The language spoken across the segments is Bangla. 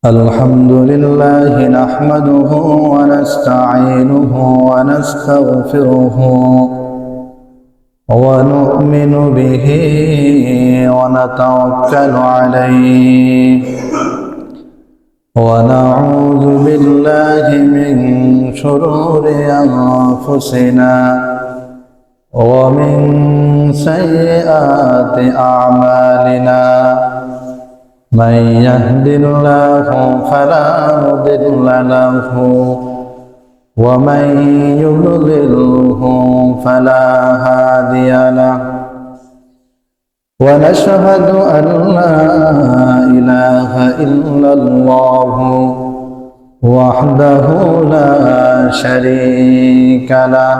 الحمد لله نحمده ونستعينه ونستغفره ونؤمن به ونتوكل عليه ونعوذ بالله من شرور أنفسنا ومن سيئات أعمالنا من يهد الله فلا مضل له ومن يضلله فلا هادي له ونشهد أن لا إله إلا الله وحده لا شريك له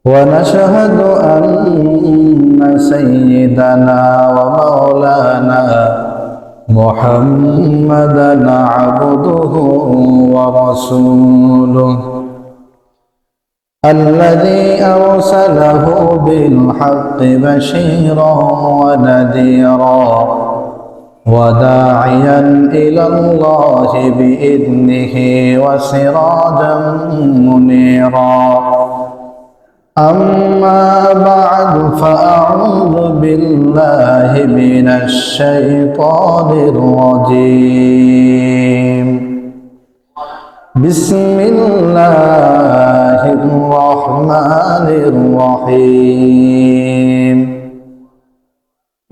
ونشهد أن سيدنا ومولانا محمدا عبده ورسوله الذي أرسله بالحق بشيرا ونذيرا وداعيا إلى الله بإذنه وسراجا منيرا أما بعد فأعوذ بالله من الشيطان الرجيم بسم الله الرحمن الرحيم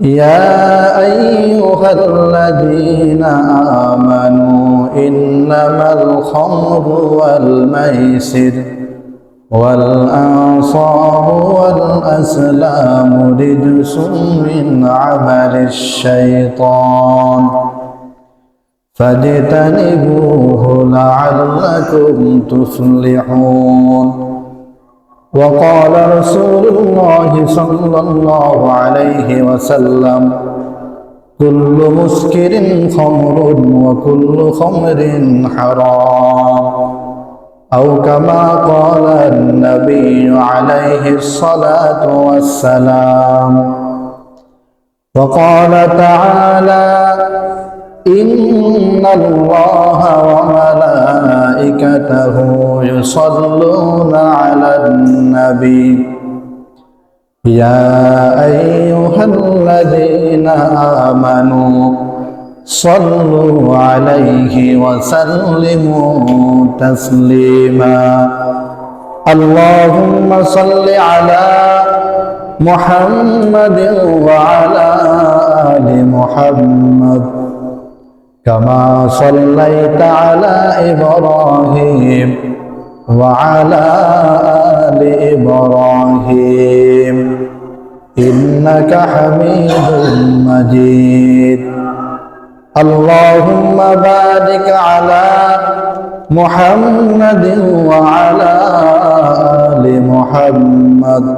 يا أيها الذين آمنوا إنما الخمر والميسر والأنصاب والأزلام رجس من عمل الشيطان فاجتنبوه لعلكم تفلحون وقال رسول الله صلى الله عليه وسلم كل مسكر خمر وكل خمر حرام أو كما قال النبي عليه الصلاة والسلام وقال تعالى إن الله وملائكته يصلون على النبي يا أيها الذين آمنوا صلوا عليه وسلموا تسليما اللهم صل على محمد وعلى آل محمد كما صليت على إبراهيم وعلى آل إبراهيم إنك حميد مجيد اللهم بارك على محمد وعلى آل محمد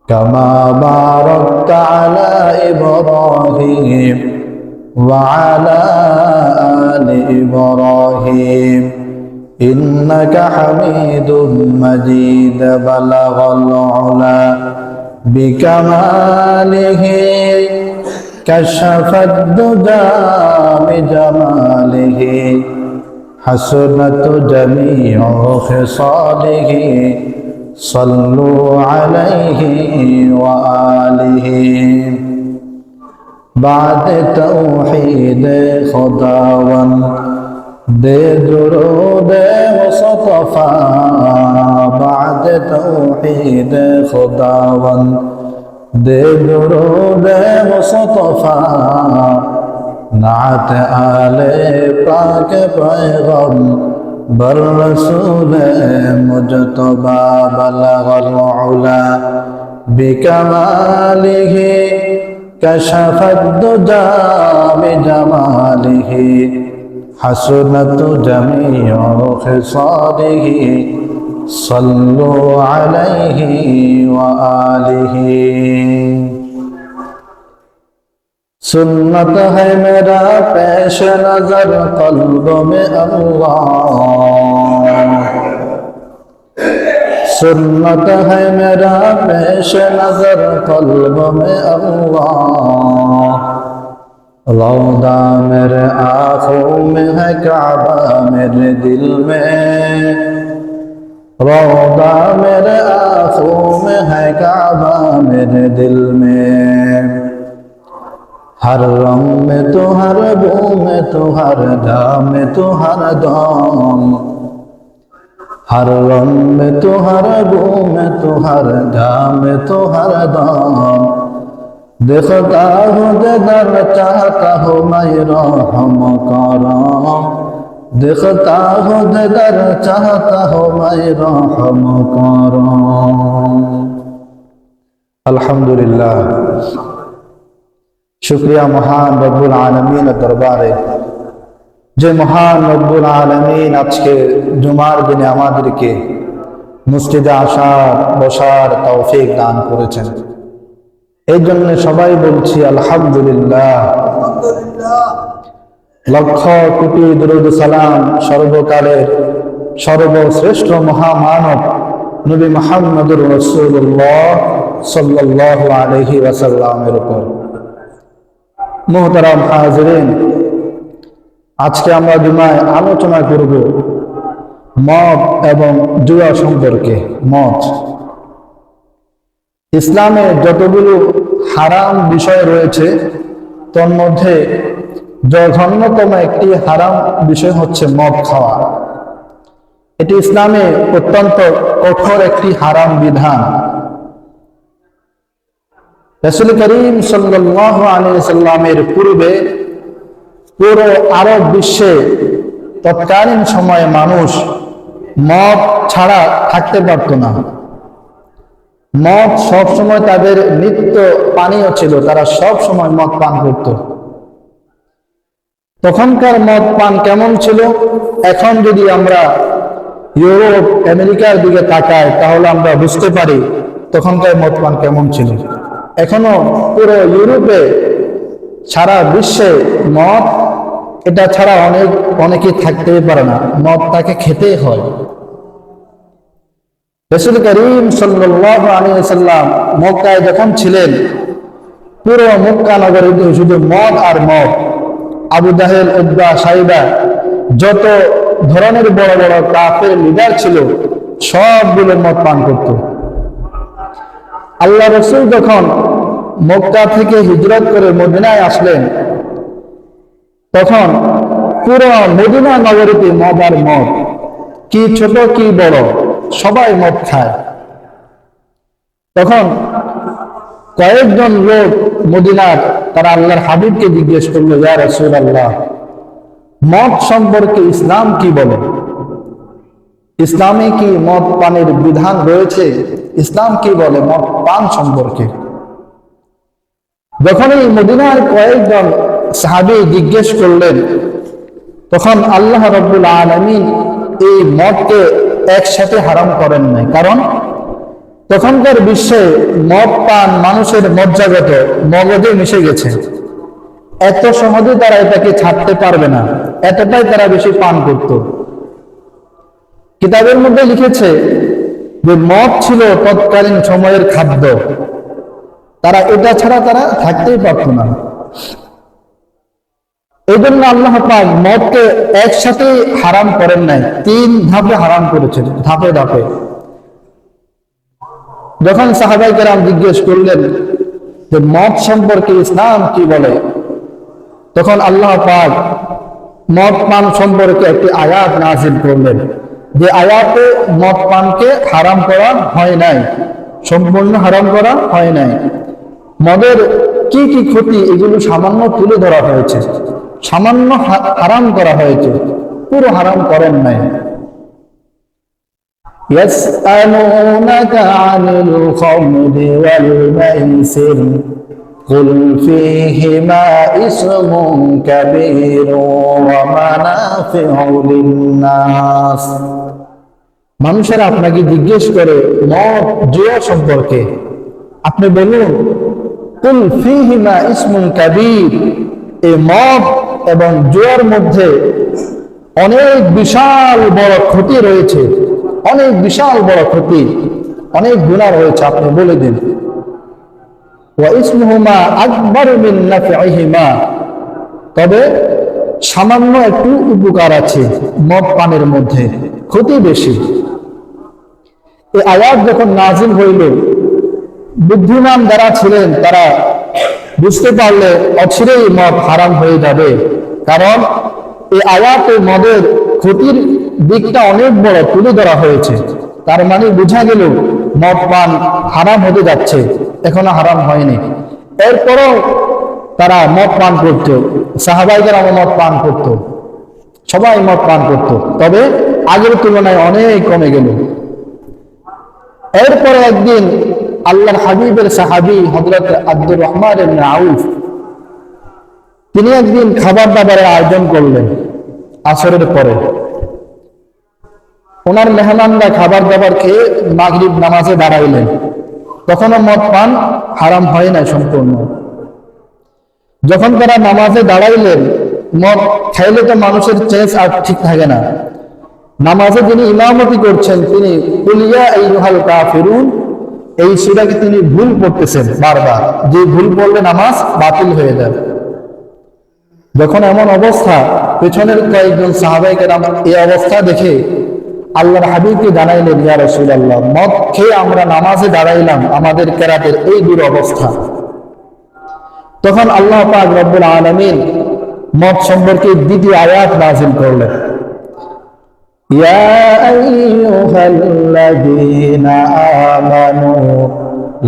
كما باركت على إبراهيم وعلى آل إبراهيم إنك حميد مجيد بلغ العلا بكماله كشف الدجى بجماله حسنت جميع خصاله صلوا عليه وآله بعد توحید خداوند دے درود مصطفیٰ بعد توحید خداوند دے درود مصطفیٰ نعت آل پاک پیغم بر رسول مجتبی بلغ العلا بکمالہ كشف الدجى بجماله حسنت جميع خصاله صلوا عليه وآله سنت ہے میرا پیش نظر قلب میں اللہ سنت ہے میرا پیش نظر قلب میں اللہ रौदा मेरे आँखों में है काबा मेरे दिल में, रौदा मेरे आँखों में है काबा मेरे दिल में। हर रंग में तो हर बू में तो हर दा में तो हर दम, हर रंग में तो हर बू में तो हर दा में तो हर दम। देखता हूँ दर चाहता हूँ मैं रहम करम, देखता हूँ दर चाहता हूँ मैं रहम करम। अल्हम्दुलिल्लाह, शुक्रिया महान रब्बुल आलमीन दरबारे, যে মহান রব্বুল আলামিন আজকে জুমার দিনে আমাদেরকে মসজিদে আসার বসার তৌফিক দান করেছেন। এই জন্য সবাই বলছি আলহামদুলিল্লাহ। লক্ষ কোটি দরুদ সালাম সর্বকালের সর্বশ্রেষ্ঠ মহামানব নবী মুহাম্মদুর রাসূলুল্লাহ সাল্লাল্লাহু আলাইহি ওয়াসাল্লামের উপর। মুহতারাম হাজিরিন, আজকে আমরা জুমায় আলোচনা করব মদ এবং জুয়া সম্পর্কে। মদ ইসলামে যতগুলো হারাম বিষয় রয়েছে তার মধ্যে জঘন্যতম একটি হারাম বিষয় হচ্ছে মদ খাওয়া। এটি ইসলামে অত্যন্ত কঠোর একটি হারাম বিধান। রাসূল করিম সাল্লাল্লাহু আলাইহি সাল্লামের পূর্বে পুরো আরব বিশ্বে তৎকালীন সময়ে মানুষ মদ ছাড়া থাকতে পারত না। মদ সব সময় তাদের নিত্য পানীয় ছিল, তারা সব সময় মদ পান করত। তখনকার মদ পান কেমন ছিল? এখন যদি আমরা ইউরোপ আমেরিকার দিকে তাকাই তাহলে আমরা বুঝতে পারি তখনকার মদ পান কেমন ছিল। এখনো পুরো ইউরোপে সারা বিশ্বে মদ এটা ছাড়া অনেকেই থাকতেই পারে না, মদ তাকে খেতেই হয়। রাসূল করিম সাল্লাল্লাহু আলাইহি ওয়াসাল্লাম মক্কায় যখন ছিলেন, পুরো মক্কা নগরে শুধু মদ আর মদ। আবু জাহেল, উতবা, সাইবা, যত ধরনের বড় বড় কাফের লিডার ছিল সবগুলো মদ পান করত। আল্লাহ রাসূল যখন মক্কা থেকে হিজরত করে মদিনায় আসলেন, তখন পুরো মদিনা নগরীতে মদ আর মদ, কি ছোট কি বড় সবাই মদ খায়। তখন কয়েকজন লোক মদিনার তারা আল্লাহর হাবিবকে জিজ্ঞেস করলো, ইয়া রাসূলুল্লাহ, মদ সম্পর্কে ইসলাম কি বলে? ইসলামে কি মদ পানের বিধান রয়েছে? ইসলাম কি বলে মদ পান সম্পর্কে? যখন এই মদিনার কয়েকজন সাহাবী জিজ্ঞেস করলেন, তখন আল্লাহ রাব্বুল আলামিন এই মদকে একসাথে হারাম করেন নাই। কারণ তখনকার বিশ্বে মদ পান মানুষের মজ্জাগত মগজে মিশে গেছে, এত সহজে তারা এটাকে ছাড়তে পারবে না, এতটাই তারা বেশি পান করত। কিতাবের মধ্যে লিখেছে যে মদ ছিল তৎকালীন সময়ের খাদ্য, তারা এটা ছাড়া তারা থাকতেই পারত না। এই জন্য আল্লাহ পাক মদকে একসাথে হারাম করেন নাই, 3 ধাপে হারাম করেছেন, ধাপে ধাপে। যখন সাহাবায়ে কেরাম জিজ্ঞেস করলেন যে মদ সম্পর্কে ইসলাম কি বলে, তখন আল্লাহ পাক মদ পান সম্পর্কে একটি আয়াত নাযিল করলেন, যে আয়াতে মদ পানকে হারাম করা হয় নাই, সম্পূর্ণ হারাম করা হয় নাই। মদের কি কি ক্ষতি এগুলো সামান্য তুলে ধরা হয়েছে, সামান্য হারাম করা হয়েছে, পুরো হারাম করেন নাই। ইয়াসআলুনাকা আনিল খামরি ওয়াল মাইসির কুল ফীহিমা ইসমুন কাবীরুন ওয়া মানাফিউ লিন-নাস। মানুষেরা আপনাকে জিজ্ঞেস করে মদ জুয়া সম্পর্কে, আপনি বলুন কুল ফীহিমা ইসমুন কাবীর, এই মদ এবং জুয়ার মধ্যে অনেক বিশাল বড় ক্ষতি রয়েছে, অনেক বিশাল বড় ক্ষতি, অনেক গুনাহ রয়েছে, আপনি বলে দিন। ওয়া ইসমুহুমা আকবারু মিন নাফইহিমা, তবে সামান্য একটু উপকার আছে মদ পানের মধ্যে, ক্ষতি বেশি। এই আয়াত যখন নাজিল হইল, বুদ্ধিমান যারা ছিলেন তারা বুঝতে পারলে অচিরেই মদ হারাম হয়ে যাবে, কারণ এই আয়াতে মদের ক্ষতির দিকটা অনেক বড় তুলে ধরা হয়েছে। তার মানে বোঝা গেল মদ পান হারাম হতে যাচ্ছে, এখনো হারাম হয়নি। এরপরও তারা মদ পান করত, সাহাবাইকেরাম মদ পান করত, সবাই মদ পান করত, তবে আগের তুলনায় অনেক কমে গেল। এরপরে একদিন আল্লাহর হাবিবের সাহাবী হযরত আব্দুর রহমান ইবনে আউফ, তিনি একদিন খাবার দাবারের আয়োজন করলেন আসরের পরে। ওনার মেহমানরা খাবার দাবার খেয়ে মাগরিব নামাজে দাঁড়াইলেন, তখনও মদ পান হারাম হয় না সম্পূর্ণ। যখন তারা নামাজে দাঁড়াইলেন, মদ খাইলে তো মানুষের চেঞ্জ আর ঠিক থাকে না। নামাজে যিনি ইমামতি করছেন তিনি কুল ইয়া আইয়ুহাল কাফিরুন এই সূরাকে তিনি ভুল পড়তেছেন বারবার, যে ভুল পড়লে নামাজ বাতিল হয়ে যাবে। যখন এমন অবস্থা, পেছনের কয়েকজন সাহাবায়ে কেরাম এই অবস্থা দেখে আল্লাহর হাবিবকে জানাইলেন, ইয়া রাসূলুল্লাহ, মদ খেয়ে আমরা নামাজে দাঁড়াইলাম, আমাদের কেরাতের এই দুরবস্থা। তখন আল্লাহ পাক রব্বুল আলামিন মদ সম্পর্কে দ্বিতীয় আয়াত নাযিল করলেন, ইয়া আইয়ুহাল্লাযীনা আমানু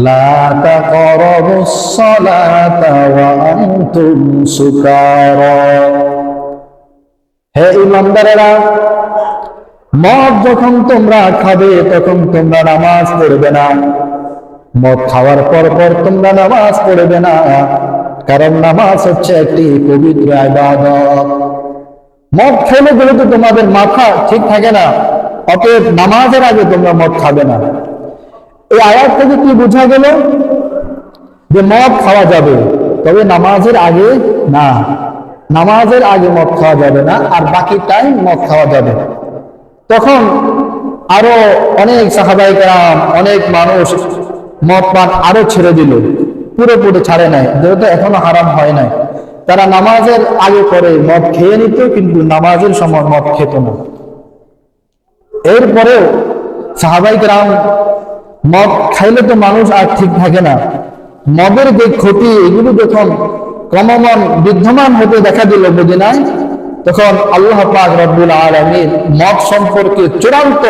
লা তাকরাবুস সালাতা ওয়া আনতুম সুকারা। হে ঈমানদারেরা, মদ যখন তোমরা খাবে তখন তোমরা নামাজ পড়বে না। মদ খাওয়ার পর তোমরা নামাজ পড়বে না, কারণ নামাজ হচ্ছে একটি পবিত্র ইবাদত। মদ খেলে যেহেতু তোমাদের মাথা ঠিক থাকে না, অতএব নামাজের আগে তোমরা মদ খাবে না। এই আয়াত থেকে কি বোঝা গেল? যে মদ খাওয়া যাবে, তবে নামাজের আগে না। নামাজের আগে মদ খাওয়া যাবে না, আর বাকি টাইম মদ খাওয়া যাবে। তখন আরো অনেক সাহাবায়ে কেরাম, অনেক মানুষ মদ পান আরো ছেড়ে দিল, পুরোপুরি ছাড়ে নাই, যেহেতু এখনো হারাম হয় নাই। তারা নামাজের আগে করে মদ খেয়ে নিত, কিন্তু নামাজের সময় মদ খেত না। এরপরেও সাহাবায়ে কেরাম, মদ খাইলে তো মানুষ আর ঠিক থাকে না, মদের যে ক্ষতি এগুলো যখন ক্রমমান বিদ্যমান হতে দেখা দিল মদিনায়, তখন আল্লাহ পাক রব্বুল আলামিন মদ সম্পর্কে চূড়ান্ত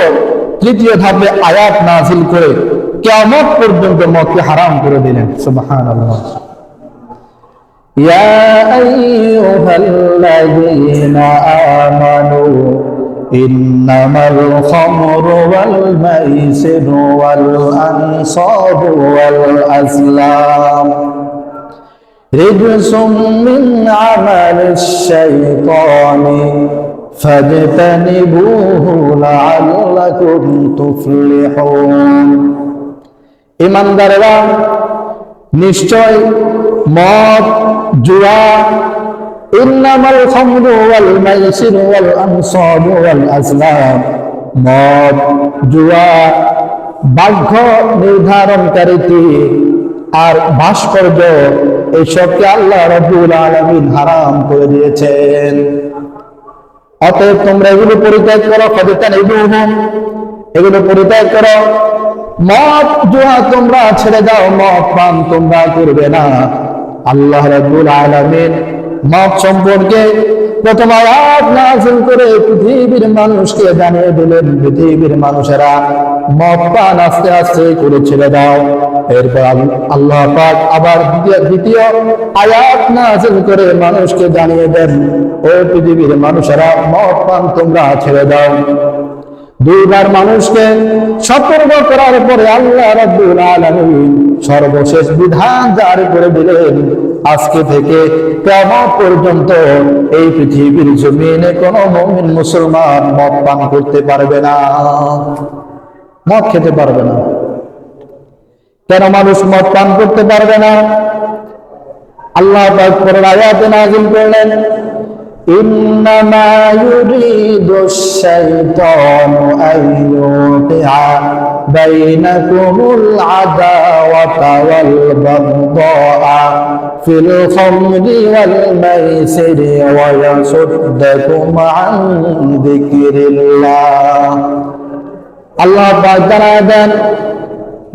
তৃতীয় ধাপে আয়াত নাযিল করে কিয়ামত পর্যন্ত মদকে হারাম করে দিলেন। সুবহানাল্লাহ। ইয়া আইয়ুহাল্লাযীনা আমানু ইন্নামাল খামরু ওয়াল মাইসিরু ওয়াল আনসাবু ওয়াল আজলাম রিজসুম মিন আমালিশ শাইতানি ফাজতানিবুহু লাআল্লাকুম তুফলিহুন। ঈমানদারেরা, নিশ্চয় মদ, জুয়া, ইন্নামাল খামরু ওয়াল মাইসিরু ওয়াল আনসাবু ওয়াল আজলাম, মদ, জুয়া, ভাগ্য নির্ধারণকারী আর ভাস্কর্য, এইসবকে আল্লাহ রাব্বুল আলামিন হারাম করে দিয়েছেন। অতএব তোমরা এগুলো পরিত্যাগ করো, ফাজতানিবুহু, এগুলো পরিত্যাগ করো। মদ, জুয়া তোমরা ছেড়ে দাও, মদ পান তোমরা করবে না। আল্লাহ রাব্বুল আলামিন মদ সম্পর্কে প্রথম আয়াত নাযিল করে পৃথিবীর মানুষকে জানিয়ে দিলেন, পৃথিবীর মানুষেরা মদ পান আস্তে আস্তে করে ছেড়ে দাও। এরপর আল্লাহ পাক আবার দ্বিতীয় আয়াত নাযিল করে মানুষকে জানিয়ে দেন, ও পৃথিবীর মানুষেরা মদ পান তোমরা ছেড়ে দাও। দুইবার মানুষকে সতর্ক করার পরে আল্লাহ রাব্বুল আলামিন সর্বশেষ বিধান জারি করে দিলেন, আজকে থেকে কিয়ামত পর্যন্ত এই পৃথিবীর জমিনে কোন মুমিন মুসলমান মদ পান করতে পারবে না, মদ খেতে পারবে না। কেন মানুষ মদ পান করতে পারবে না? আল্লাহ পাক পরের আয়াতে নাযিল করলেন, إنما يريد الشيطان أن يوقع بينكم العداوة والبغضاء في الخمر والميسر ويصدكم عن ذكر الله আল্লাহ পাক জানায় দেন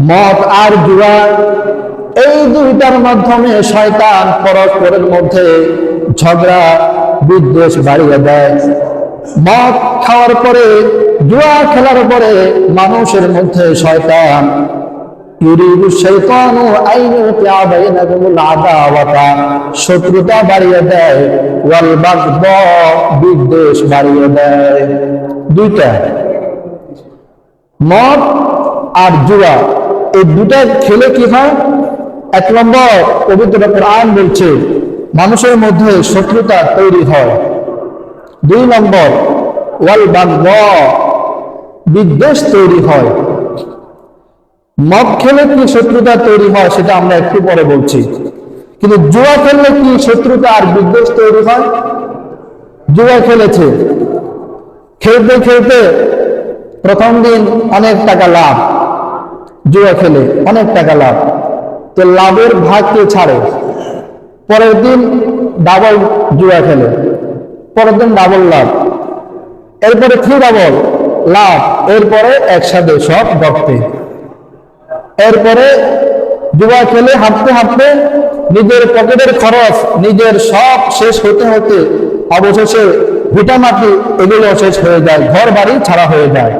মদ আর জুয়া এই দুইটার মাধ্যমে শয়তান পরস্পরের মধ্যে ঝগড়া বিদ্বেষ বাড়িয়ে দেয়। মদ খাওয়ার পরে জুয়া খেলার পরে মানুষের মধ্যে শয়তান ইউরিদু শাইতানু আইয়ুকিয়া বাইনাকুমুল আদাওয়াতা শত্রুতা বাড়িয়ে দেয়, ওয়াল বাগদা বিদ্বেষ বাড়িয়ে দেয়। দুইটা মদ আর জুয়া এই দুটা খেলে কি হয়? এক নম্বর পবিত্র কোরআন বলছে মানুষের মধ্যে শত্রুতা তৈরি হয়। দুই নম্বর ওয়াল বাগদা বিদ্বেষ তৈরি হয়। মদ খেলে কি শত্রুতা তৈরি হয় সেটা আমরা একটু পরে বলছি, কিন্তু জুয়া খেললে কি শত্রুতা আর বিদ্বেষ তৈরি হয়? জুয়া খেলেছে, খেলতে খেলতে প্রথম দিন অনেক টাকা লাভ, জুয়া খেলে অনেক টাকা লাভ, তো লাভের ভাগ কে ছাড়ে? পরের দিন ডাবল জুয়া খেলে, পরের দিন ডাবল লাভ, এরপরে 3 ডাবল লাভ, এরপরে একসাথে সব গপ্পে। এরপরে জুয়া খেলে হাঁটতে হাঁটতে নিজের পকেটের খরচ নিজের সব শেষ হতে হতে অবশেষে ভিটামাটি এগুলো শেষ হয়ে যায়, ঘর বাড়ি ছাড়া হয়ে যায়।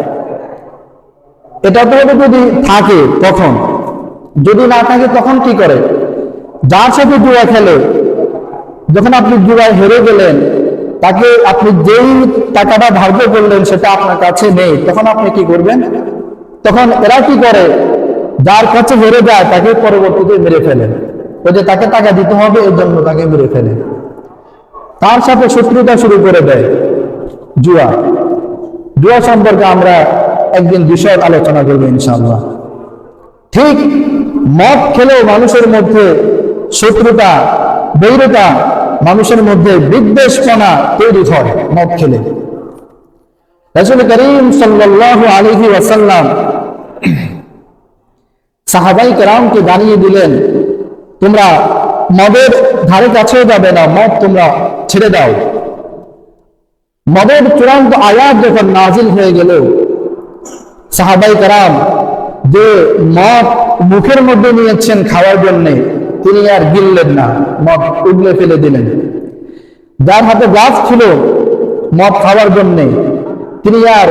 এটা তো যদি থাকে তখন, যদি না থাকে তখন কি করে? যার সাথে জুয়া খেলে, যখন আপনি জুয়ায় হেরে গেলেন, তাকে আপনি যেই টাকাটা ধার্য করলেন সেটা আপনার কাছে নেই, তখন আপনি কি করবেন? তখন এরা কি করে? যার কাছে হেরে যায় তাকে পরবর্তীতে মেরে ফেলেন, ওই যে তাকে টাকা দিতে হবে এর জন্য তাকে মেরে ফেলে, তার সাথে শত্রুতা শুরু করে দেয়। জুয়া জুয়া সম্পর্কে আমরা একদিন বিশদ আলোচনা করবো ইনশাআল্লাহ। ঠিক মদ খেলেও মানুষের মধ্যে শত্রুতা, বৈরতা, মানুষের মধ্যে বিদ্বেষপনা তৈরি হয় মদ খেলে। রাসূল করিম সাল্লাল্লাহু আলাইহি ওয়াসাল্লাম সাহাবাই কেরামকে জানিয়ে দিলেন, তোমরা মদের ধারে কাছেও যাবে না, মদ তোমরা ছেড়ে দাও। মদের চূড়ান্ত আয়াত যখন নাজিল হয়ে গেল, সাহাবাই কেরাম যে মদ মুখের মধ্যে নিয়েছেন খাওয়ার জন্য, তিনি আর গিললেন না, মদ উগলে ফেলে দিলেন। যার হাতে গ্লাস ছিল মদ খাওয়ার জন্য, তিনি আর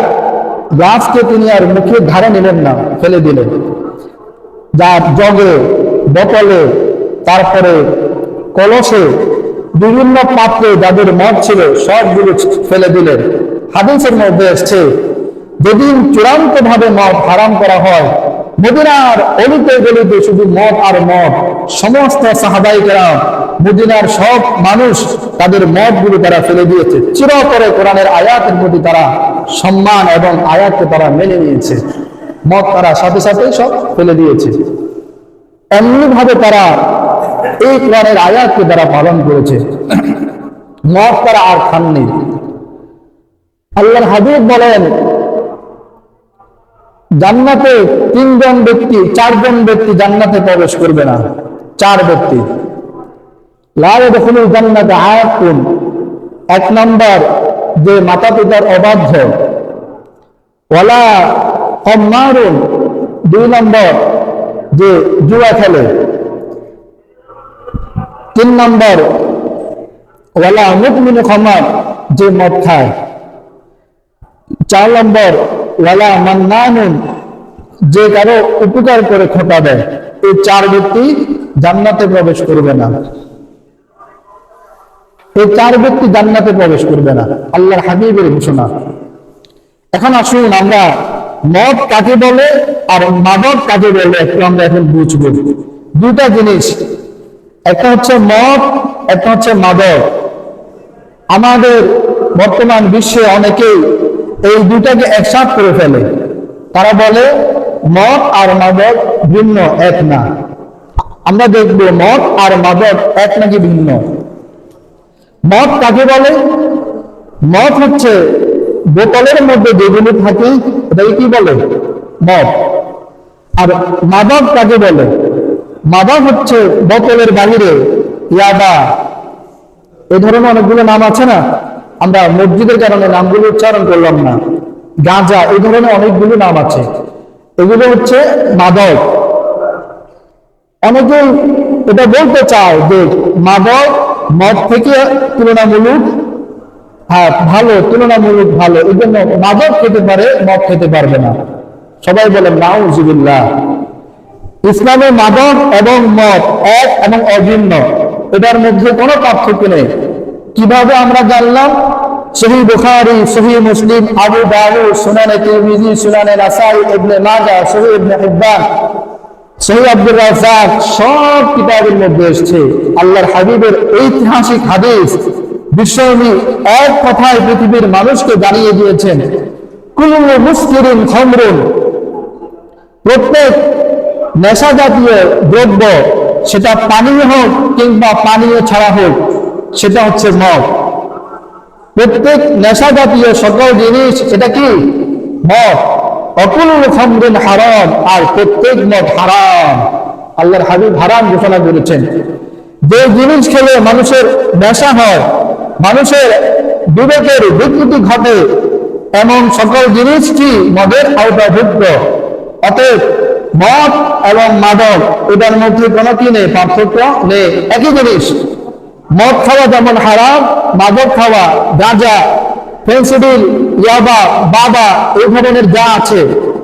গ্লাসকে তিনি আর মুখের ধারে নিলেন না, ফেলে দিলেন। যার জগে, বোতলে, তারপরে কলসে, বিভিন্ন পাত্রে যাদের মদ ছিল সবগুলো ফেলে দিলেন। হাদিসের মধ্যে এসছে, যেদিন চূড়ান্ত ভাবে মদ হারাম করা হয়, মদিনার অলিতে গলিতে শুধু মদ আর মদ, সমস্ত সাহাবায়ে কেরাম, মদিনার সব মানুষ তাদের মদ গুলো তারা ফেলে দিয়েছে। চিরতরে কোরআনের আয়াতের প্রতি তারা সম্মান এবং আয়াতকে তারা মেনে নিয়েছে, মদ তারা সাথে সাথে সব ফেলে দিয়েছে। এমনি ভাবে তারা এই কোরআনের আয়াতকে তারা পালন করেছে, মদ তারা আর খাননি। আল্লাহর হাবিব বলেন, জান্নাতে 4জন ব্যক্তি জান্নাতে প্রবেশ করবে না। 4 ব্যক্তি। লা ইয়াদখুলুল জান্নাতা আকুন, 1 নম্বর যে মাতা পিতার অবাধ্য, ওয়ালা কম্মারুন, 2 নম্বর যে জুয়া খেলে, 3 নম্বর ওয়ালা মুদমিনু খামার, যে মদ খায়, 4 নম্বর ওয়ালা মান্নানুন, যে কারো উপকার করে খোটা দেয়। এই 4 ব্যক্তি জান্নাতে প্রবেশ করবে না। এই 4 ব্যক্তি জান্নাতে প্রবেশ করবে না, আল্লাহর হাবিবের ঘোষণা। এখন আসুন আমরা মদ কাকে বলে আর মাদক কাকে বলে একটু আমরা এখন বুঝবো। দুটা জিনিস, একটা হচ্ছে মদ, একটা হচ্ছে মাদক। আমাদের বর্তমান বিশ্বে অনেকেই এই দুটাকে একসাথ করে ফেলে। তারা বলে মদ আর মাদক ভিন্ন, এক না। আমরা দেখব মদ আর মাদক এক নাকি ভিন্ন। মদ কাকে বলে? মদ হচ্ছে বোতলের মধ্যে যেগুলো থাকে এটাকে কি বলে? মদ। আর মাদক কাকে বলে? মাদক হচ্ছে বোতলের বাহিরে ইয়াবা, এই ধরনের অনেকগুলো নাম আছে না, আমরা মসজিদের কারণে নামগুলো উচ্চারণ করলাম না, গাঁজা, এই ধরনের অনেকগুলো নাম আছে, এগুলো হচ্ছে মাদক। অনেকেই এটা বলতে চায় যে মাদক মদ থেকে তুলনামূলক ভালো, তুলনামূলক ভালো, এই জন্য মাদক খেতে পারে, মদ খেতে পারবে না। সবাই বলেন নাউজুবিল্লাহ। ইসলামে মাদক এবং মদ এক এবং অভিন্ন, এটার মধ্যে কোনো পার্থক্য নেই। কিভাবে আমরা জানলাম? সহিহ বুখারী, সহিহ মুসলিম, আবু দাউদ, সুনানে তিরমিজি, সুনানে নাসাই, ইবনে মাজাহ, সহিহ ইবনে হিব্বান, সহিহ আব্দুর রাজ্জাক, সব কিতাবের মধ্যে এসেছে আল্লাহর হাবিবের ঐতিহাসিক হাদিস। বিশ্বনবী এক কথায় পৃথিবীর মানুষকে জানিয়ে দিয়েছেন, কুল্লু মুসকিরিন খামরুন, প্রত্যেক নেশা জাতীয় দ্রব্য, সেটা পানীয় হোক কিংবা পানীয় ছাড়া হোক, সেটা হচ্ছে মদ। প্রত্যেক নেশা জাতীয় সকল জিনিস এটা কি? মদ। অকুল্লু খামরিন হারাম, আর প্রত্যেক মদ হারাম। আল্লাহর হাবিব হারাম ঘোষণা করেছেন। যে জিনিস খেলে মানুষের নেশা হয়, মানুষের বিবেকের বিকৃতি ঘটে, এমন সকল জিনিস কি মদের আওতাভুক্ত। অতএব মদ এবং মাদক এটার মধ্যে কোনো কি নেই, পার্থক্য নেই, একই জিনিস। মদ খাওয়া যেমন হারাম, মাদক খাওয়া, গাঁজা, ফেন্সিডিল, ইয়াবা, বাবা, এই ধরনের যা আছে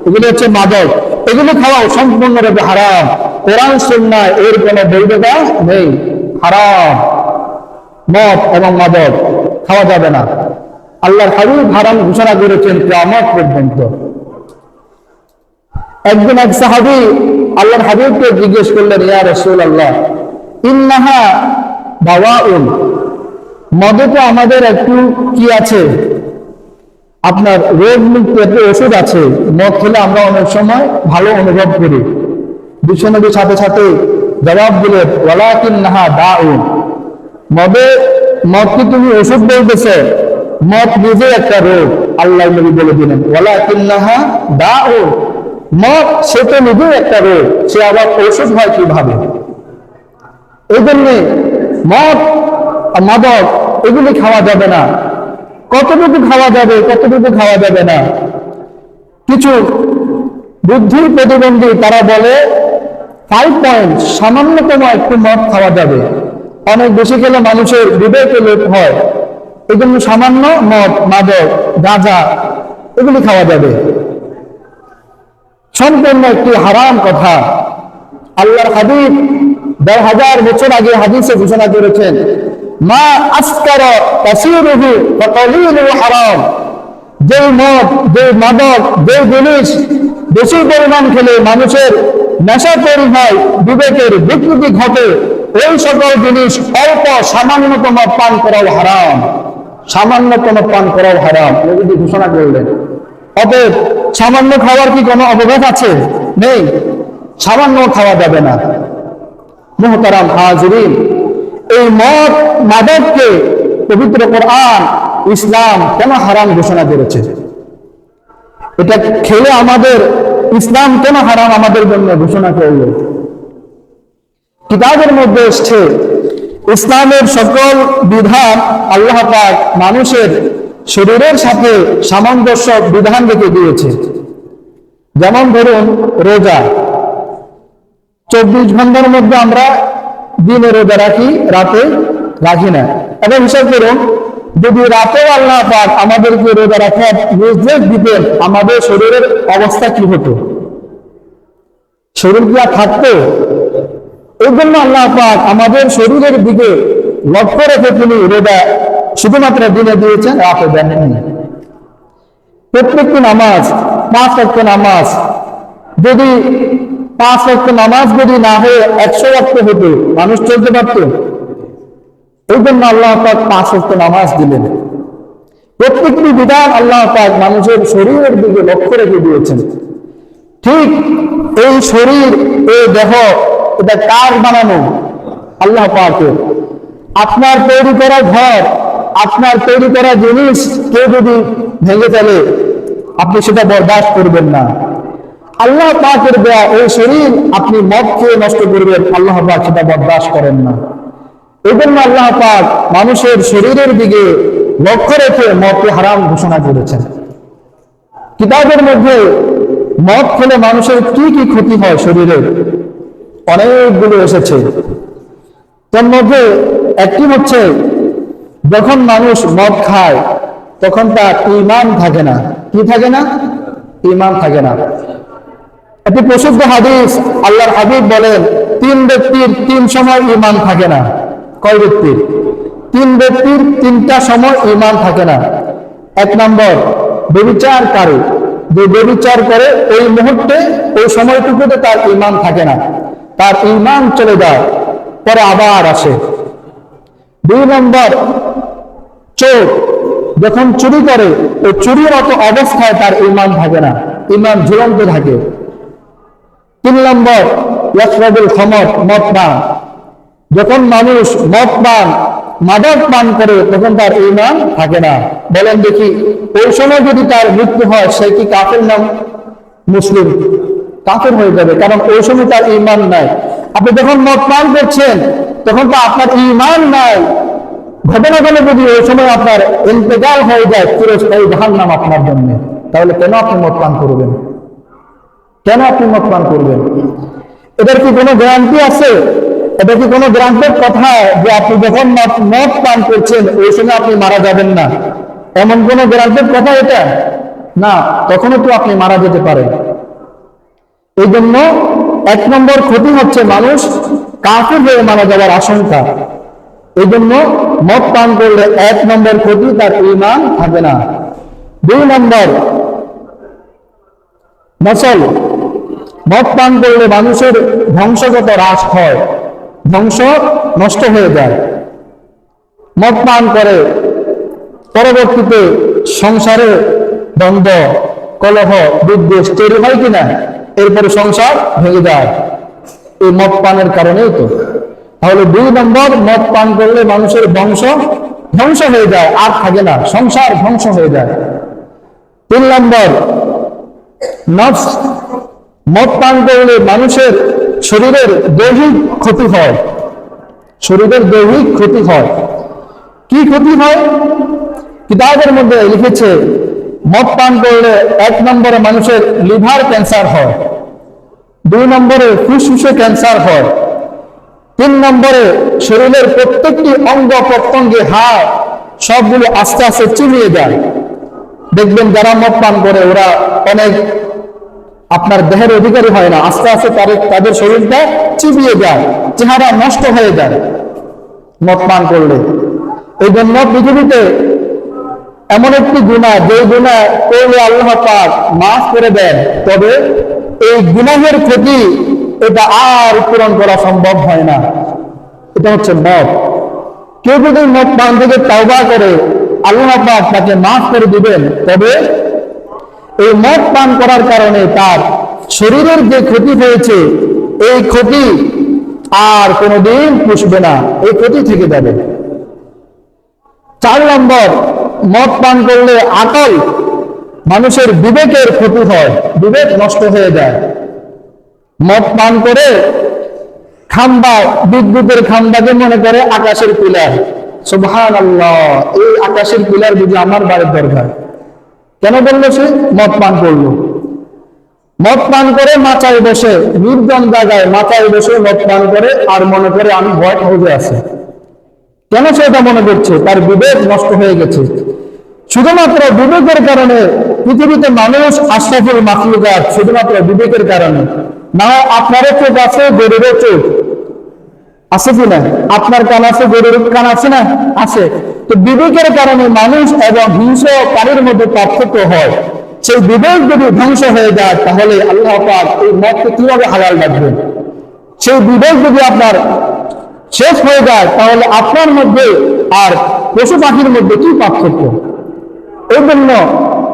এগুলো হচ্ছে মাদক, এগুলো খাওয়াও সম্পূর্ণরূপে হারাম। কোরআন সুন্নাহয় এর কোনো বৈধতা নেই, হারাম। মদ এবং মাদক খাওয়া যাবে না। আল্লাহর হাবিব হারাম ঘোষণা করেছেন কিয়ামত পর্যন্ত। একদিন এক সাহাবী আল্লাহর হাবিবকে জিজ্ঞেস করলেন, ইয়া রাসূলুল্লাহ, ইন্নাহা দাওয়াউন, মদে তো আমাদের একটু কি আছে, আপনার রোগ মুক্ত একটু ওষুধ আছে, মদ খেলে আমরা অনেক সময় ভালো অনুভব করি। বিশ্বনবীর সাথে সাথে জবাব দিলেন, ওয়ালাকিন্নাহা দাউন, মদকে তুমি ওষুধ বলতেছো, মদ নিজে একটা রোগ। আল্লাহ নবী বলে দিলেন, ওয়ালাকিন্নাহা দাউন, মদ সে তো নিজেই একটা রোগ, সে আবার ঔষধ হয় কিভাবে? এই জন্যে মদ মাদক এগুলি খাওয়া যাবে না। কতটুকু খাওয়া যাবে, কতটুকু খাওয়া যাবে না? কিছু বুদ্ধির প্রতিবন্ধী তারা বলে 5 পয়েন্ট, সামান্যতম একটু মদ খাওয়া যাবে। অনেক বেশি খেলে মানুষের বিবেকে লোপ হয়, এই জন্য সামান্য মদ, মাদক, গাঁজা এগুলি খাওয়া যাবে। সম্পূর্ণ একটি হারাম কথা। আল্লাহর হাবিব 1000 বছর আগে হাদিসে ঘোষণা করেছেন, মা আসকারা কাসীরুহু ওয়া কালীলুহু হারাম, যে মদ, যে মাদক, যে জিনিস বেশি পরিমাণ খেলে মানুষের নেশা তৈরি হয়, বিবেকের বিকৃতি ঘটে, ওই সকল জিনিস অল্প সামান্যতম পান করাও হারাম, সামান্যতম পান করাও হারাম, নবীজি ঘোষণা করলেন। অতএব সামান্য খাওয়ার কি কোনো অবকাশ আছে? নেই, সামান্য খাওয়া যাবে না। মুহতারাম হাজিরিন, এই মদ মাদককে পবিত্র কোরআন, ইসলাম কেন হারাম ঘোষণা করেছে? এটা খেলে আমাদের ইসলাম কেন হারাম আমাদের জন্য ঘোষণা করলো? কিতাবের মধ্যে এসছে, ইসলামের সকল বিধান আল্লাহ পাক মানুষের শরীরের সাথে সামঞ্জস্য বিধান রেখে দিয়েছে। যেমন ধরুন রোজা, 24 ঘন্টার মধ্যে আমরা দিনে রোজা রাখি, রাতে রাখি না। এখন হিসাব করুন, যদি রাতেও আল্লাহ পাক আমাদেরকে রোজা রাখার নির্দেশ দিতেন, আমাদের শরীরের অবস্থা কি হতো? শরীর কি আর থাকতো? এই জন্য আল্লাহ পাক আমাদের শরীরের দিকে লক্ষ্য রেখে তিনি রোজা শুধুমাত্র দিনে দিয়েছেন, রাতে দেননি। প্রত্যেকটি নামাজ 5 ওয়াক্ত নামাজ, যদি 5 ওয়াক্ত নামাজ যদি না হয়ে 100 ওয়াক্ত হতো, মানুষ চলতে পারত? এই জন্য আল্লাহ পাক 5 ওয়াক্ত নামাজ দিলেন। প্রত্যেকটি বিধান আল্লাহ পাক মানুষের শরীরের দিকে লক্ষ্য রেখে দিয়েছেন। ঠিক এই শরীর, এই দেহ, এটা কার বানানো? আল্লাহ পাকের। আপনার তৈরি করা ঘর, আপনার তৈরি করা জিনিস কেউ যদি ভেঙে ফেলে, আপনি সেটা বরদাস্ত করবেন না। আল্লাহ পাকের দেয়া ওই শরীর আপনি মদ খেয়ে নষ্ট করবেন, আল্লাহ পাক সেটা বরদাস্ত করেন না। এই জন্য আল্লাহ পাক মানুষের শরীরের দিকে লক্ষ্য রেখে মদকে হারাম ঘোষণা করেছেন। কিতাবের মধ্যে মদ খেলে মানুষের কি কি ক্ষতি হয় শরীরের অনেকগুলো এসেছে। তার মধ্যে একটি হচ্ছে, যখন মানুষ মদ খায় তখন তার ঈমান থাকে না। কি থাকে না? ঈমান থাকে না। একটি প্রসিদ্ধ হাদিস, আল্লাহর হাবিব বলেন, 3 ব্যক্তির 3 সময় ঈমান থাকে না। কয় ব্যক্তির? 3 ব্যক্তির 3টা সময় ঈমান থাকে না। 1 নম্বর ব্যভিচারকারী, যে ব্যভিচার করে ওই মুহূর্তে ওই সময়টুকুতে তার ঈমান থাকে না, তার ঈমান চলে যায়, পরে আবার আসে। 2 নম্বর চোর, যখন চুরি করে ওই চুরিরত অবস্থায় তার ঈমান থাকে না, ঈমান ঝুলন্ত থাকে। 3 নম্বর ইয়াশরাবুল খামর, মদ পান, যখন মানুষ মদ পান মাদক পান করে তখন তার ঈমান থাকে না। বলেন দেখি, ওই সময় যদি তার মৃত্যু হয় সে কি কাফের নাম মুসলিম? কাফের হয়ে যাবে, কারণ ওই সময় তার ঈমান নাই। আপনি যখন মদ পান করছেন তখন তো আপনার ঈমান নাই। ঘটনা গেলে যদি ওই সময় আপনার ইন্তেকাল হয়ে যায়, চিরস্থায়ী জাহান্নাম আপনার জন্য, তাহলে কেন আপনি মদ পান করবেন? কেন আপনি মদ পান করবেন? এটার কি কোনো গ্যারান্টি আছে? এটা কি কোনো গ্যারান্টির কথা যে আপনি যখন মদ পান করছেন ওই সময় আপনি মারা যাবেন না? এমন কোনো গ্যারান্টির কথা এটা না, তখনও তো আপনি মারা যেতে পারেন। এই জন্য 1 নম্বর ক্ষতি হচ্ছে মানুষ কাফের হয়ে মারা যাওয়ার আশঙ্কা। এই জন্য মদ পান করলে 1 নম্বর ক্ষতি, তার ঈমান থাকে না। 2 নম্বর নসল, মদ পান করলে মানুষের ধ্বংসগত হ্রাস হয়, ধ্বংস নষ্ট হয়ে যায়। মদ পান করে পরবর্তীতে সংসারে দ্বন্দ্ব, কলহ, বিদ্বেষ তৈরি হয় কিনা? এরপরে সংসার ভেঙে যায় এই মদ পানের কারণেই তো। তাহলে 2 নম্বর, মদ পান করলে মানুষের বংশ ধ্বংস হয়ে যায়, আর থাকে না, সংসার ধ্বংস হয়ে যায়। 3 নম্বর নফস, মদ পান করলে মানুষের শরীরের দৈহিক ক্ষতি হয়, শরীরের দৈহিক ক্ষতি হয়। কি ক্ষতি হয়? কিতাবের মধ্যে লিখেছে, মদ পান করলে 1 নম্বরে মানুষের লিভার ক্যান্সার হয়, 2 নম্বরে ফুসফুসে ক্যান্সার হয়, 3 নম্বরে শরীরের প্রত্যেকটি অঙ্গ প্রত্যঙ্গে হাড় সবগুলো আস্তে আস্তে চিবিয়ে যায়। দেখবেন যারা মদ পান করে ওরা অনেক আপনার দেহের অধিকারী হয় না, আস্তে আস্তে তাদের শরীরটা চিবিয়ে যায়, চেহারা নষ্ট হয়ে যায় মদ পান করলে। এই জন্য পৃথিবীতে এমন একটি গুনাহ, যে গুনাহ করলে আল্লাহ পাক মাফ করে দেন, তবে এই গুনাহের ক্ষতি এটা আর পূরণ করা সম্ভব হয় না, এটা হচ্ছে মদ। কেউ যদি মদ পান থেকে তওবা করে আল্লাহ পাক তাকে মাফ করে দিবেন, তবে এই মদ পান করার কারণে তার শরীরের যে ক্ষতি হয়েছে এই ক্ষতি আর কোনোদিন পুষবে না, এই ক্ষতি থেকে যাবে। 4 নম্বর, মদ পান করলে আকল, মানুষের বিবেকের ক্ষতি হয়, বিবেক নষ্ট হয়ে যায়। মদ পান করে খাম্বা, বিদ্যুতের খাম্বাকে মনে করে আকাশের পিলার। সুবহানাল্লাহ, এই আকাশের পিলার বুঝি আমার বাড়ির দরকার? কেন বললো সে? মদ পান করলো। মদ পান করে মাচায় বসে, নির্জন জায়গায় মাচায় বসে মদ পান করে আর মনে করে আমি হোয়াইট হাউসে আছি। কেন সে এটা মনে করছে? তার বিবেক নষ্ট হয়ে গেছে। শুধুমাত্র বিবেকের কারণে পৃথিবীতে মানুষ আশরাফুল মাখলুকাত, শুধুমাত্র বিবেকের কারণে। না আপনারও চোখ আছে, গরুরও চোখ আছে কিনা? আপনার কান আছে, গরুর কান আছে না? আছে। তো বিবেকের কারণে মানুষ এবং হিংস্র প্রাণীর মধ্যে পার্থক্য হয়। সেই বিবেক যদি ধ্বংস হয়ে যায় তাহলে আল্লাহ পাক এই মদকে কিভাবে হালাল রাখবেন? সেই বিবেক যদি আপনার শেষ হয়ে যায় তাহলে আপনার মধ্যে আর পশু পাখির মধ্যে কি পার্থক্য? এই জন্য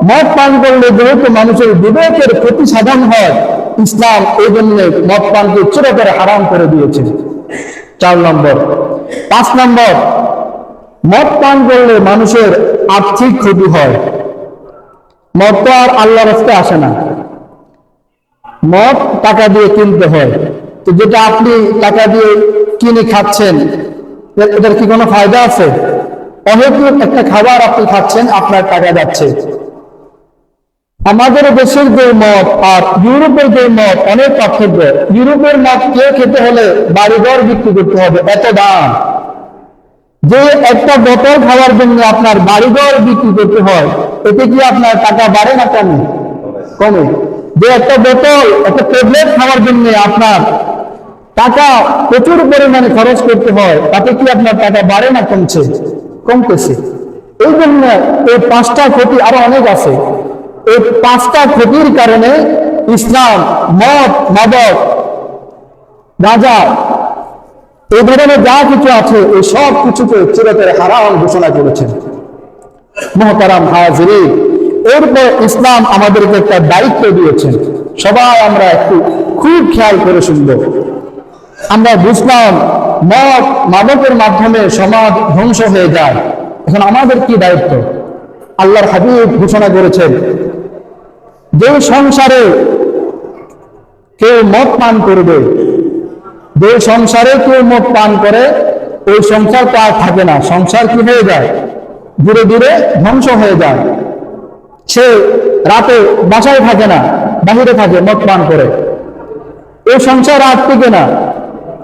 মদ পান করলে যেহেতু মানুষের বিবেকের ক্ষতি সাধন হয়, ইসলাম এই জন্য মদ পানকে চিরতরে হারাম করে দিয়েছে। 4 নম্বর। 5 নম্বর, মদ পান করলে মানুষের আর্থিক ক্ষতি হয়। মদ তো আর আল্লাহর রাস্তায় আসে না, মদ টাকা দিয়ে কিনতে হয়। তো যেটা আপনি টাকা দিয়ে কিনে খাচ্ছেন, এটার কি কোনো ফায়দা আছে? অহেতুক একটা খাবার আপনি খাচ্ছেন, আপনার টাকা যাচ্ছে। আমাদের দেশের যে মদ আর ইউরোপের যে মদ অনেক পার্থক্য। ইউরোপের মদ কেউ খেতে হলে বাড়িঘর বিক্রি করতে হবে, এত দাম। যে একটা বোতল খাওয়ার জন্য আপনার বাড়িঘর বিক্রি করতে হয়, এতে কি আপনার টাকা বাড়ে না কমে? কমে। যে একটা বোতল, একটা ট্যাবলেট খাওয়ার জন্য আপনার টাকা প্রচুর পরিমাণে খরচ করতে হয়, তাতে কি আপনার টাকা বাড়ে না কমছে? কমতেছে। এই জন্য এই পাঁচটা ক্ষতি, আরো অনেক আছে, এই পাঁচটা ক্ষতির কারণে ইসলাম মদ, মাদক, গাঁজা, এই ধরনের যা কিছু আছে এই সব কিছুকে চিরতরে হারাম ঘোষণা করেছেন। মুহতারাম হাজিরিন, এরপর ইসলাম আমাদেরকে একটা দায়িত্ব দিয়েছেন। সবাই আমরা একটু খুব খেয়াল করে শুনবো। আমরা বুঝলাম মদ, মাদকের মাধ্যমে সমাজ ধ্বংস হয়ে যায়। এখন আমাদের কি দায়িত্ব? আল্লাহর হাবিব ঘোষণা করেছেন, যে সংসারে কেউ মদ পান করবে, যে সংসারে কেউ মদ পান করে, ওই সংসার তো আর থাকে না। সংসার কি হয়ে যায়? ধীরে ধীরে ধ্বংস হয়ে যায়। সে রাতে বাসায় থাকে না, বাহিরে থাকে মদ পান করে, এই সংসার আর টিকে না।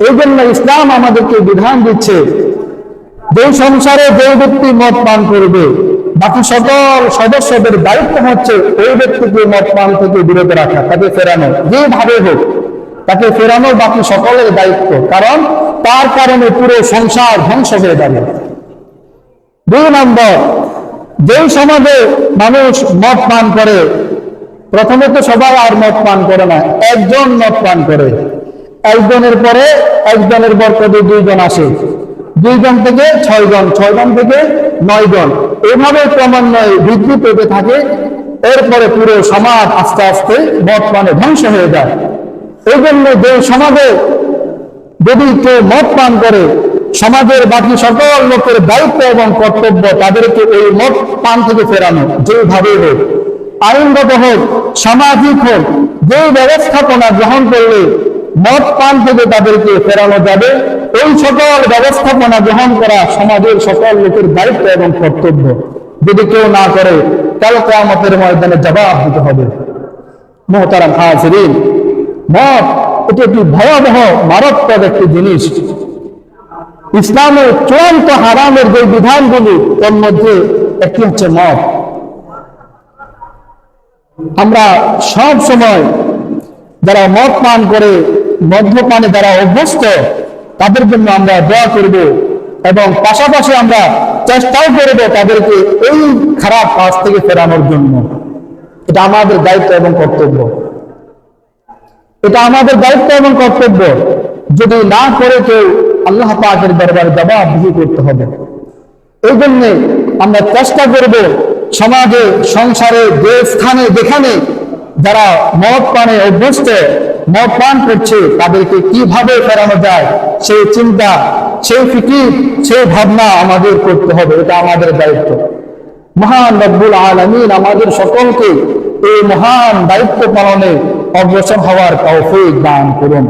এই জন্য ইসলাম আমাদেরকে বিধান দিচ্ছে, যে সংসারে যে ব্যক্তি মদ পান করবে, বাকি সকল সদস্যদের দায়িত্ব হচ্ছে ওই ব্যক্তিকে মদ পান থেকে বিরত রাখা, তাকে ফেরানো, যেভাবে হোক তাকে ফেরানো বাকি সকলের দায়িত্ব। কারণ তার কারণে পুরো সংসার ধ্বংস হয়ে যাবে। 2 নম্বর, যেই সমাজে মানুষ মদ পান করে, প্রথমে তো সবাই আর মদ পান করে না, একজন মদ পান করে, একজনের পরে একজনের বরকতে 2 জন আসে, 2 জন থেকে 6 জন, 6 জন থেকে 9 জন, এভাবে ক্রমান্বয়ে বৃদ্ধি পেতে থাকে। এরপরে পুরো সমাজ আস্তে আস্তে মদ পানে ধ্বংস হয়ে যায়। এই জন্য যে সমাজে যদি কেউ মদ পান করে, সমাজের বাকি সকল লোকের দায়িত্ব এবং কর্তব্য তাদেরকে এই মদ পান থেকে ফেরানো, যেভাবে হোক, আইনগত হোক, সামাজিক হোক, যে ব্যবস্থাপনা গ্রহণ করলে মদ পান থেকে তাদেরকে ফেরানো যাবে, ওই সকল ব্যবস্থাপনা গ্রহণ করা সমাজের সকল লোকের দায়িত্ব এবং কর্তব্য। যদি কেউ না করে, কাল কিয়ামতের ময়দানে জবাব দিতে হবে। মুহতারাম হাজিরিন, মদ এটি একটি ভয়াবহ মারাত্মক একটি জিনিস। ইসলামের চূড়ান্ত হারামের যে বিধানগুলি, এর মধ্যে একটি হচ্ছে মদ। আমরা সব সময় যারা মদ পান করে, মদ্যপানে যারা অভ্যস্ত, তাদের জন্য আমরা দোয়া করব এবং পাশাপাশি আমরা চেষ্টাও করব তাদেরকে এই খারাপ কাজ থেকে ফেরানোর জন্য। এটা আমাদের দায়িত্ব এবং কর্তব্য। এটা আমাদের দায়িত্ব এবং কর্তব্য। যদি না করে কেউ, আল্লাহ পাকের দরবারে জবাবদিহি করতে হবে। এই জন্যে আমরা চেষ্টা করব সমাজে, সংসারে, যে স্থানে যেখানে যারা মদ পানে অভ্যস্ত, মদ পান করছে, তাদেরকে কিভাবে ফেরানো যায় সেই চিন্তা, সেই ফিকির, সেই ভাবনা আমাদের করতে হবে। এটা আমাদের দায়িত্ব। মহান রব্বুল আলামিন আমাদের সকলকে এই মহান দায়িত্ব পালনে অগ্রসর হওয়ার তৌফিক দান করুন।